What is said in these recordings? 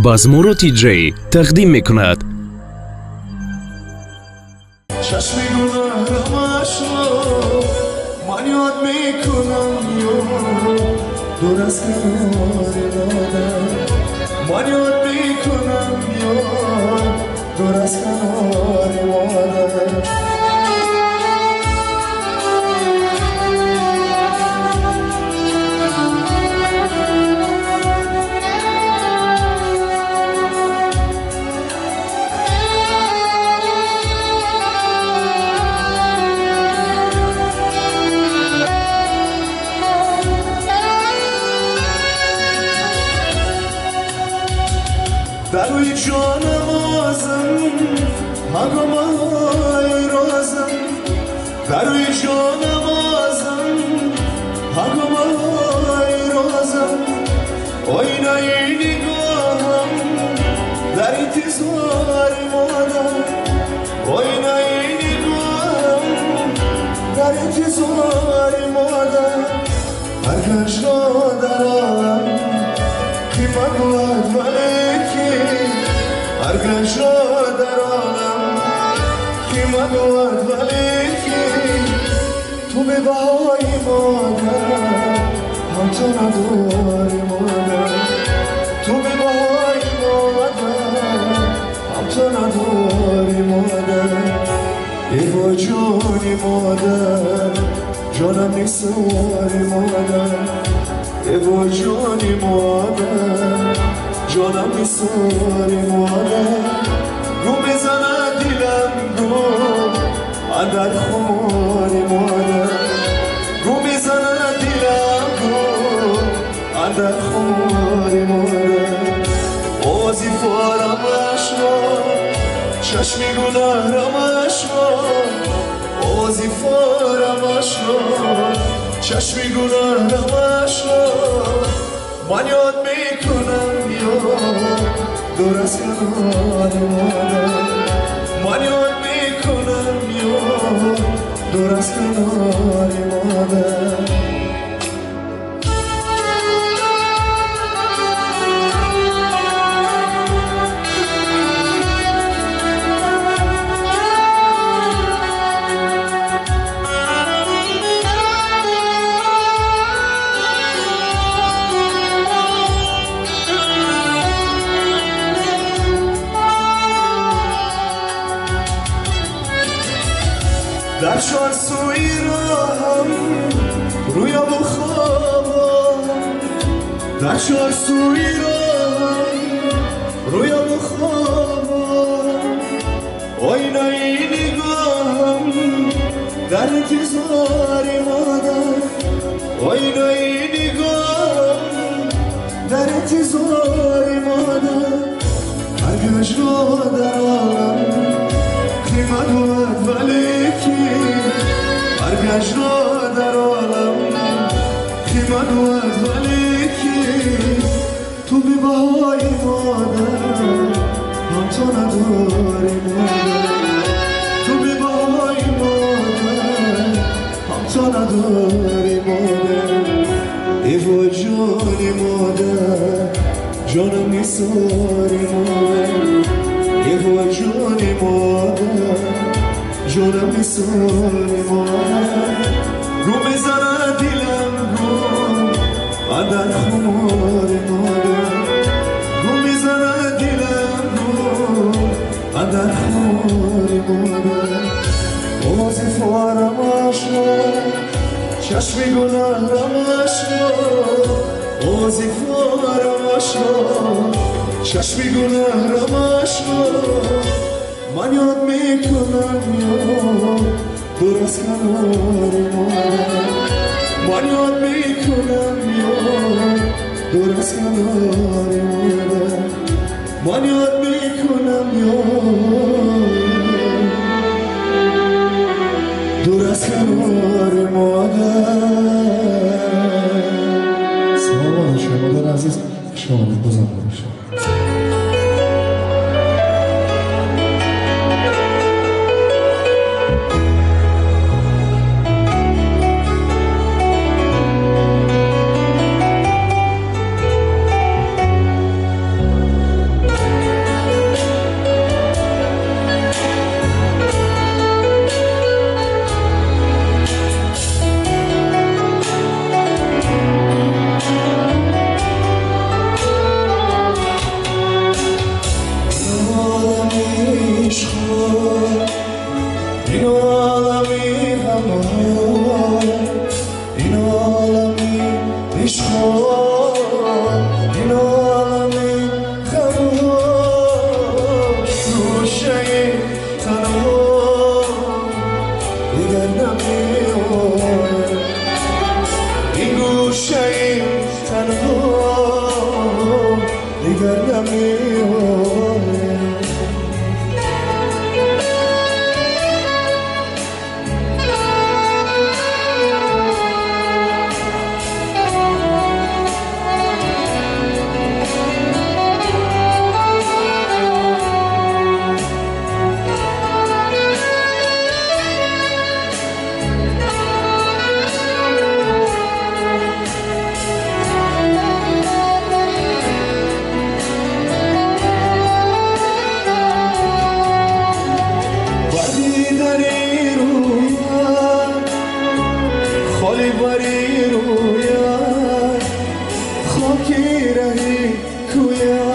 базмуро тиджей тақдим мекунад. چشم گناهمشو من یاد میکنم یا دور از کنار مادر من یاد میکنم یا دور از کنار مادر در روی جانم آزم هنگامای رازم در روی جانم آزم هنگامای رازم آینه نگاهم در انتظار مادر آینه نگاهم در انتظار مادر هر کجا در عالم قیمت بود هر گنجا در عالم قیمت بود ولی تو به بهای مادر هم تو نداری مادر تو به بهای مادر هم تو نداری مادر ایوا جانی مادر جانم نیستاری مادر ایوا جانی مادر جانم میساری مادر رو بزنه دیلم رو اندر خواری مادر رو بزنه دیلم رو اندر خواری مادر آوازی فارمش رو چشمی گناهرمش رو آوازی فارمش رو چشمی گناهرمش رو من یاد میکنم یا دور از کنار مادر من یاد میکنم یا دور از کنار مادر در چار سوی راهم رویا و خوابم در چار سوی راهم رویا و خوابم آینه نگاهم در انتظار مادر آینه نگاهم در انتظار مادر هر گجرا در عالم قیمت بود ولی هر گجرا در عالم قیمت بود ولی تو بی بهای مادر هم تو نداری مادر تو بی بهای مادر هم تو نداری مادر ایوا جانی مادر جانم نیساری مادر ایوا جانی مادر جانم نیساری مادر رو بزنه دیلم رو اندر خمار مادر رو بزنه دیلم رو اندر خمار مادر آوازی فارمش رو چشمی گناهرمش رو آوازی فارمش رو چشمی گناهرمش رو من یاد میکنم یا دور از کنار مادر من یاد میکنم یا دور از کنار مادر من یاد میکنم یا دور از کنار مادر سلام شما مادر عزیز شما بزن باشه عشقا این عالمی خمها روشه تنها دیگر نمیاد این گوشه تنها دیگر نمیاد خالی بری رویا خاکی رهی کویا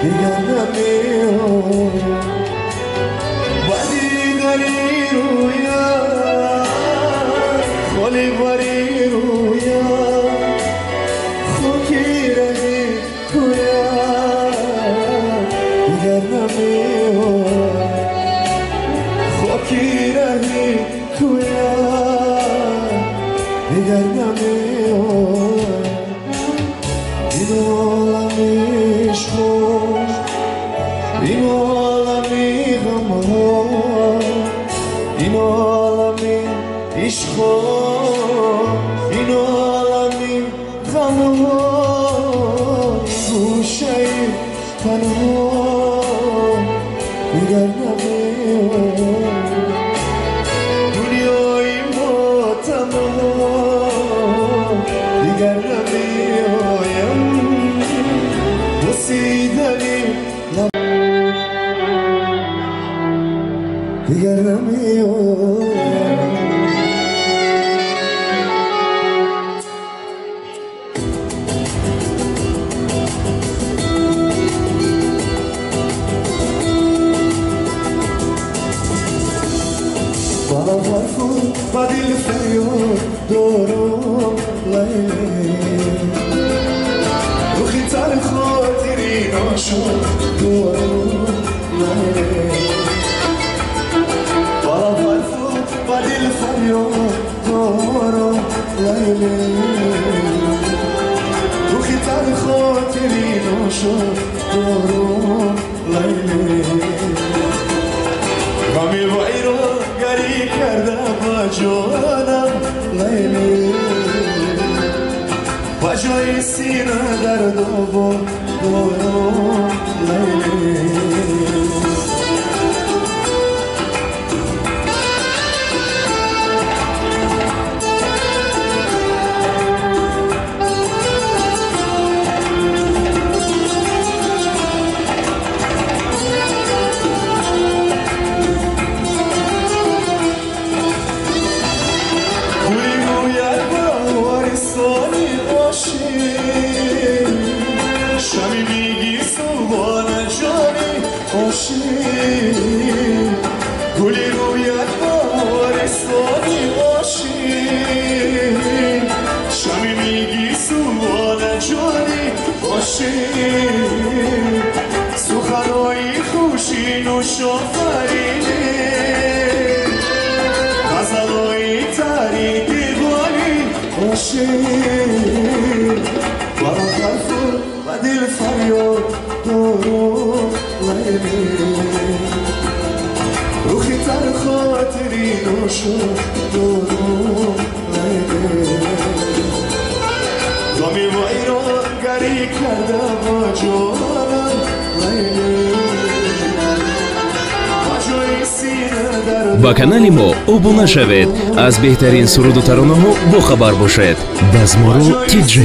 دیگر نمیاد بدی داری رویا خالی بری رویا خاکی رهی کویا دیگر نمیاد خاکی رهی کویا دیگر نمیاد این عالمی عشقا این عالمی غمها این عالمی عشقا این عالمی غمها گوشه تنها دیگر نمیاد دنیای ما تنها دیگر نمیایم بوسیدنی دیگر نمیایم با دل فریاد دارم لیلی روخی تر خاطری ناشد دارم لیلی با دل فریاد دارم لیلی روخی تر خاطری ناشد دارم لیلی غمی ویران گری کرده با جانم لیلی با جای سینه درد و دارم لیلی شمی میگی صبحان جانی آشی گلی رویت بارستانی آشی شمی میگی صبحان جانی آشی سخنهای خوشی نوش آفرینی غزلهای تری دیوانی آشی و دل فریاد دارم لیلی روخی تر خاطری نوشد دارم لیلی غمی ویران گری کرده با جانم لیلی ба канали мо обуна шавед аз беҳтарин суруду таронаҳо бохабар бошед. Дазмору TJ